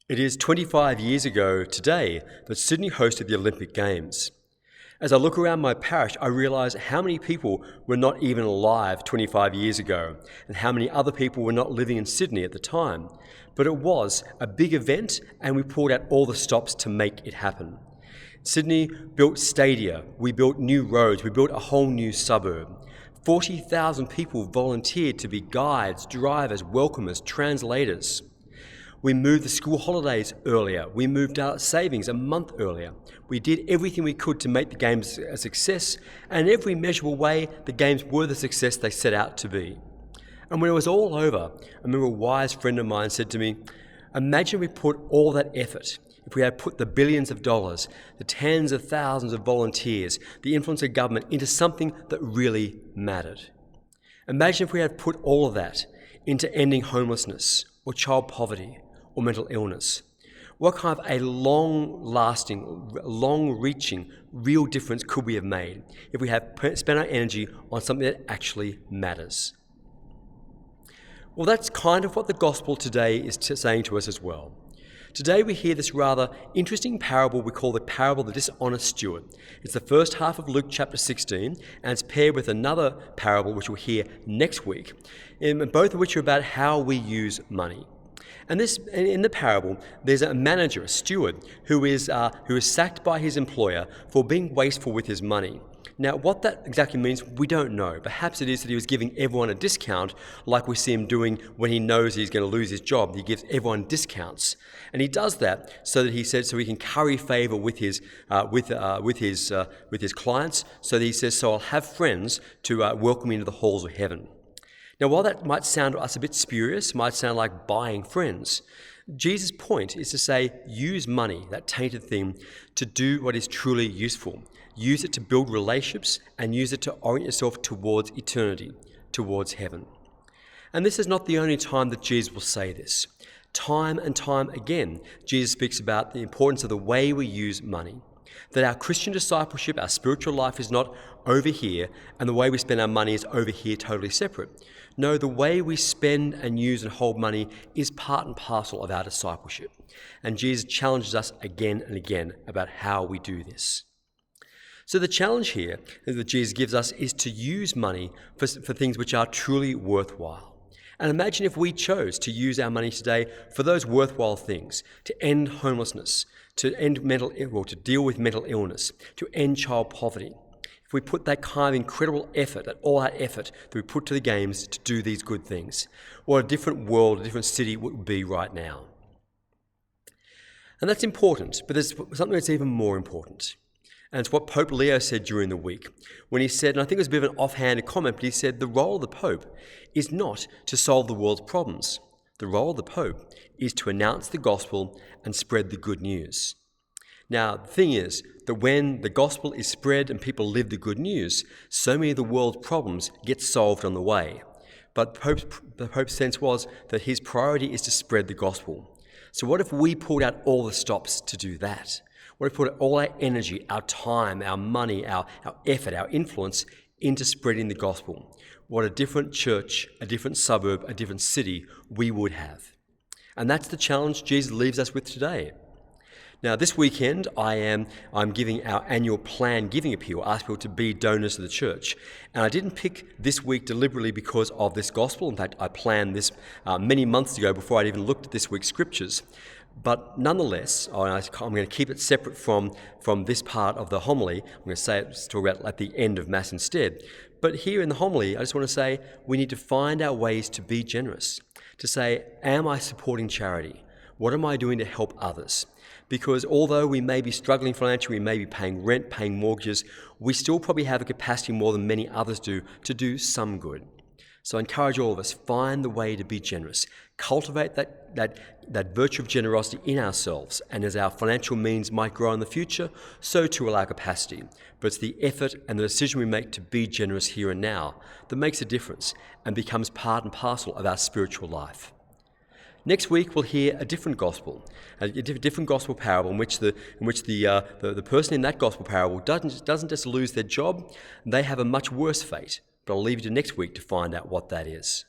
It is 25 years ago today that Sydney hosted the Olympic Games. As I look around my parish, I realise how many people were not even alive 25 years ago, and how many other people were not living in Sydney at the time. But it was a big event, and we pulled out all the stops to make it happen. Sydney built stadia, we built new roads, we built a whole new suburb. 40,000 people volunteered to be guides, drivers, welcomers, translators. We moved the school holidays earlier. We moved our savings a month earlier. We did everything we could to make the Games a success, and in every measurable way, the Games were the success they set out to be. And when it was all over, I remember a wise friend of mine said to me, imagine we put all that effort, if we had put the billions of dollars, the tens of thousands of volunteers, the influence of government into something that really mattered. Imagine if we had put all of that into ending homelessness or child poverty or mental illness. What kind of a long-lasting, long-reaching, real difference could we have made if we had spent our energy on something that actually matters? Well, that's kind of what the gospel today is saying to us as well. Today we hear this rather interesting parable we call the parable of the dishonest steward. It's the first half of Luke chapter 16, and it's paired with another parable which we'll hear next week, both of which are about how we use money. And in the parable, there's a manager, a steward, who is sacked by his employer for being wasteful with his money. Now, what that exactly means, we don't know. Perhaps it is that he was giving everyone a discount, like we see him doing when he knows he's going to lose his job. He gives everyone discounts, and he does that so that he can curry favour with his clients. So that he says, "So I'll have friends to welcome me into the halls of heaven." Now, while that might sound to us a bit spurious, might sound like buying friends, Jesus' point is to say, use money, that tainted thing, to do what is truly useful. Use it to build relationships and use it to orient yourself towards eternity, towards heaven. And this is not the only time that Jesus will say this. Time and time again, Jesus speaks about the importance of the way we use money. That our Christian discipleship, our spiritual life is not over here, and the way we spend our money is over here, totally separate. No, the way we spend and use and hold money is part and parcel of our discipleship. And Jesus challenges us again and again about how we do this. So the challenge here that Jesus gives us is to use money for things which are truly worthwhile. And imagine if we chose to use our money today for those worthwhile things, to end homelessness, to deal with mental illness, to end child poverty. If we put that kind of incredible effort, all that effort that we put to the Games to do these good things, what a different world, a different city would be right now. And that's important, but there's something that's even more important. And it's what Pope Leo said during the week, when he said, and I think it was a bit of an offhanded comment, but he said the role of the Pope is not to solve the world's problems. The role of the Pope is to announce the gospel and spread the good news. Now, the thing is that when the gospel is spread and people live the good news, so many of the world's problems get solved on the way. But the Pope's sense was that his priority is to spread the gospel. So what if we pulled out all the stops to do that? What if we put all our energy, our time, our money, our effort, our influence into spreading the gospel? What a different church, a different suburb, a different city we would have. And that's the challenge Jesus leaves us with today. Now, this weekend, I'm giving our annual planned giving appeal, ask people to be donors to the church. And I didn't pick this week deliberately because of this gospel. In fact, I planned this many months ago before I'd even looked at this week's scriptures. But nonetheless, I'm going to keep it separate from this part of the homily. I'm going to talk about it at the end of Mass instead. But here in the homily, I just want to say we need to find our ways to be generous. To say, am I supporting charity? What am I doing to help others? Because although we may be struggling financially, we may be paying rent, paying mortgages, we still probably have a capacity more than many others do to do some good. So I encourage all of us, find the way to be generous. Cultivate that virtue of generosity in ourselves, and as our financial means might grow in the future, so too will our capacity. But it's the effort and the decision we make to be generous here and now that makes a difference and becomes part and parcel of our spiritual life. Next week we'll hear a different gospel parable in which the person in that gospel parable doesn't just lose their job, they have a much worse fate. But I'll leave you to next week to find out what that is.